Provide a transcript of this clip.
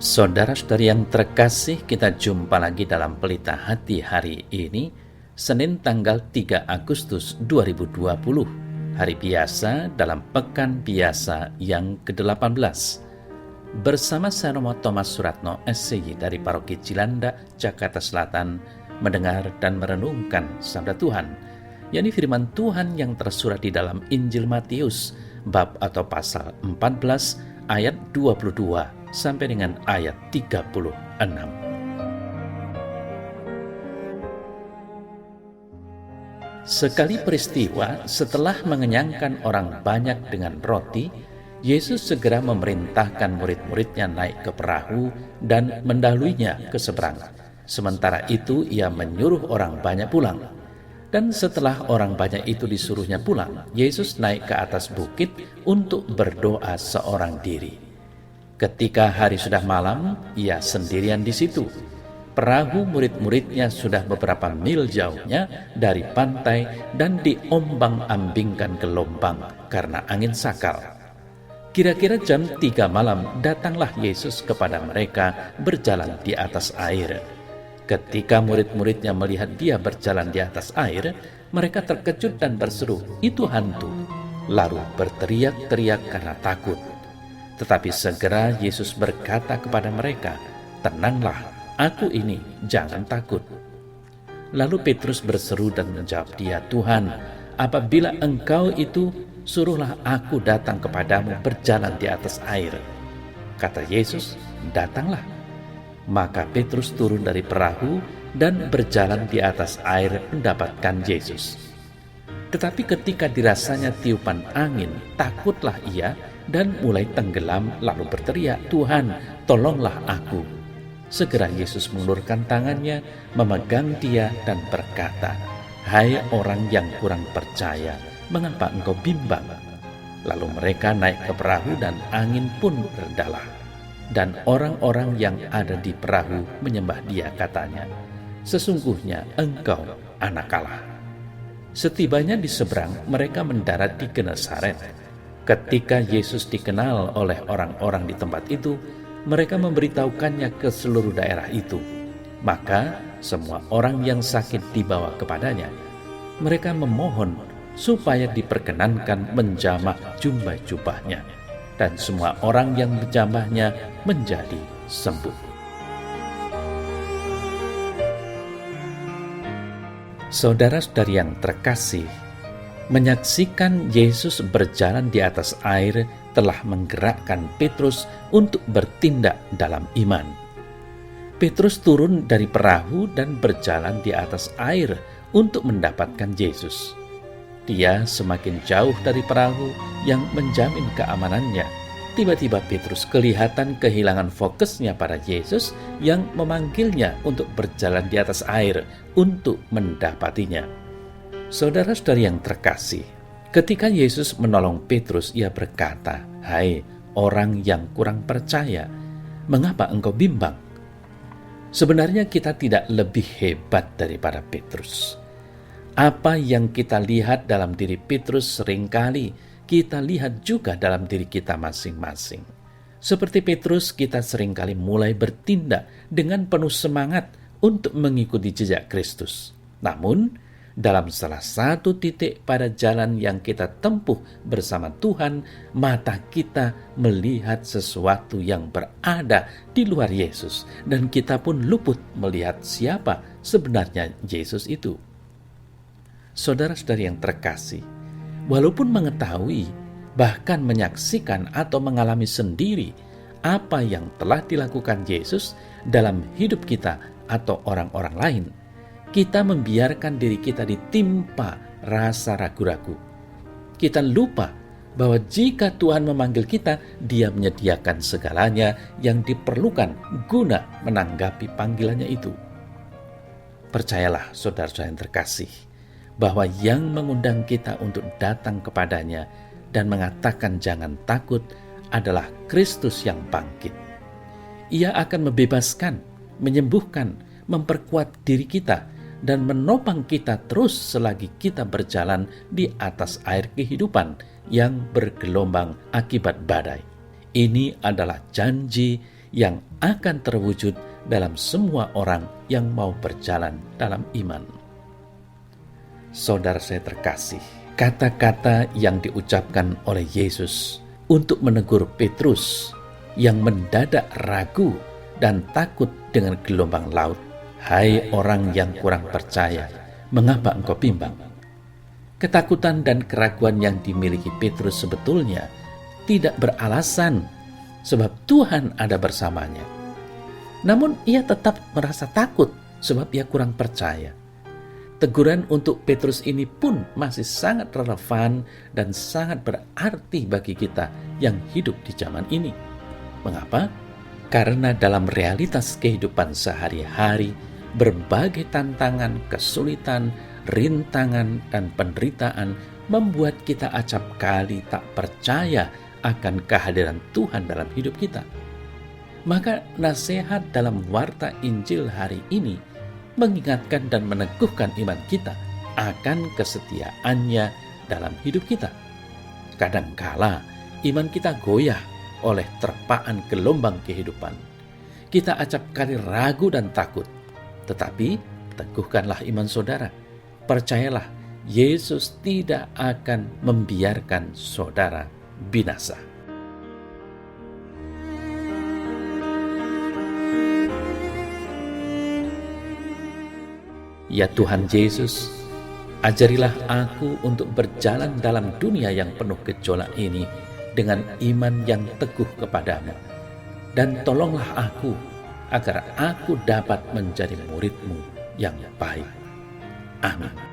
Saudara-saudari yang terkasih, kita jumpa lagi dalam Pelita Hati hari ini, Senin tanggal 3 Agustus 2020, hari biasa dalam Pekan Biasa yang ke-18. Bersama saya Romo Thomas Suratno, SCY dari Paroki Cilanda, Jakarta Selatan, mendengar dan merenungkan Sabda Tuhan, yakni firman Tuhan yang tersurat di dalam Injil Matius, bab atau pasal 14, ayat 22 sampai dengan ayat 36. Sekali peristiwa, setelah mengenyangkan orang banyak dengan roti, Yesus segera memerintahkan murid-muridnya naik ke perahu dan mendahuluinya ke seberang. Sementara itu ia menyuruh orang banyak pulang. Dan setelah orang banyak itu disuruhnya pulang, Yesus naik ke atas bukit untuk berdoa seorang diri. Ketika hari sudah malam, ia sendirian di situ. Perahu murid-muridnya sudah beberapa mil jauhnya dari pantai dan diombang-ambingkan gelombang karena angin sakal. Kira-kira jam 3 malam datanglah Yesus kepada mereka berjalan di atas air. Ketika murid-muridnya melihat dia berjalan di atas air, mereka terkejut dan berseru, "Itu hantu!" Lalu berteriak-teriak karena takut. Tetapi segera Yesus berkata kepada mereka, "Tenanglah, aku ini, jangan takut." Lalu Petrus berseru dan menjawab dia, "Tuhan, apabila engkau itu, suruhlah aku datang kepadamu berjalan di atas air." Kata Yesus, "Datanglah." Maka Petrus turun dari perahu dan berjalan di atas air mendapatkan Yesus. Tetapi ketika dirasanya tiupan angin, takutlah ia dan mulai tenggelam lalu berteriak, "Tuhan, tolonglah aku." Segera Yesus mengulurkan tangannya, memegang dia dan berkata, "Hai orang yang kurang percaya, mengapa engkau bimbang?" Lalu mereka naik ke perahu dan angin pun redalah. Dan orang-orang yang ada di perahu menyembah dia, katanya, "Sesungguhnya engkau anak Allah." Setibanya di seberang, mereka mendarat di Genesaret. Ketika Yesus dikenal oleh orang-orang di tempat itu, mereka memberitahukannya ke seluruh daerah itu. Maka semua orang yang sakit dibawa kepadanya. Mereka memohon supaya diperkenankan menjamah jubah-jubahnya, dan semua orang yang menjamahnya menjadi sembuh. Saudara-saudari yang terkasih, menyaksikan Yesus berjalan di atas air telah menggerakkan Petrus untuk bertindak dalam iman. Petrus turun dari perahu dan berjalan di atas air untuk mendapatkan Yesus. Dia semakin jauh dari perahu yang menjamin keamanannya. Tiba-tiba Petrus kelihatan kehilangan fokusnya pada Yesus yang memanggilnya untuk berjalan di atas air untuk mendapatinya. Saudara-saudari yang terkasih, ketika Yesus menolong Petrus, ia berkata, "Hai orang yang kurang percaya, mengapa engkau bimbang?" Sebenarnya kita tidak lebih hebat daripada Petrus. Apa yang kita lihat dalam diri Petrus seringkali kita lihat juga dalam diri kita masing-masing. Seperti Petrus, kita seringkali mulai bertindak dengan penuh semangat untuk mengikuti jejak Kristus. Namun, dalam salah satu titik pada jalan yang kita tempuh bersama Tuhan, mata kita melihat sesuatu yang berada di luar Yesus, dan kita pun luput melihat siapa sebenarnya Yesus itu. Saudara-saudari yang terkasih, walaupun mengetahui, bahkan menyaksikan atau mengalami sendiri apa yang telah dilakukan Yesus dalam hidup kita atau orang-orang lain, kita membiarkan diri kita ditimpa rasa ragu-ragu. Kita lupa bahwa jika Tuhan memanggil kita, Dia menyediakan segalanya yang diperlukan guna menanggapi panggilannya itu. Percayalah, saudara-saudara yang terkasih, bahwa yang mengundang kita untuk datang kepadanya dan mengatakan jangan takut adalah Kristus yang bangkit. Ia akan membebaskan, menyembuhkan, memperkuat diri kita, dan menopang kita terus selagi kita berjalan di atas air kehidupan yang bergelombang akibat badai. Ini adalah janji yang akan terwujud dalam semua orang yang mau berjalan dalam iman. Saudara saya terkasih, kata-kata yang diucapkan oleh Yesus untuk menegur Petrus yang mendadak ragu dan takut dengan gelombang laut. Hai orang yang kurang percaya, mengapa engkau bimbang? Ketakutan dan keraguan yang dimiliki Petrus sebetulnya tidak beralasan, sebab Tuhan ada bersamanya. Namun ia tetap merasa takut sebab ia kurang percaya. Teguran untuk Petrus ini pun masih sangat relevan dan sangat berarti bagi kita yang hidup di zaman ini. Mengapa? Karena dalam realitas kehidupan sehari-hari, berbagai tantangan, kesulitan, rintangan, dan penderitaan membuat kita acap kali tak percaya akan kehadiran Tuhan dalam hidup kita. Maka nasihat dalam warta Injil hari ini mengingatkan dan meneguhkan iman kita akan kesetiaannya dalam hidup kita. Kadangkala iman kita goyah oleh terpaan gelombang kehidupan. Kita acap kali ragu dan takut. Tetapi teguhkanlah iman saudara. Percayalah, Yesus tidak akan membiarkan saudara binasa. Ya Tuhan Yesus, ajarilah aku untuk berjalan dalam dunia yang penuh gejolak ini dengan iman yang teguh kepadamu. Dan tolonglah aku agar aku dapat menjadi murid-Mu yang baik. Amin.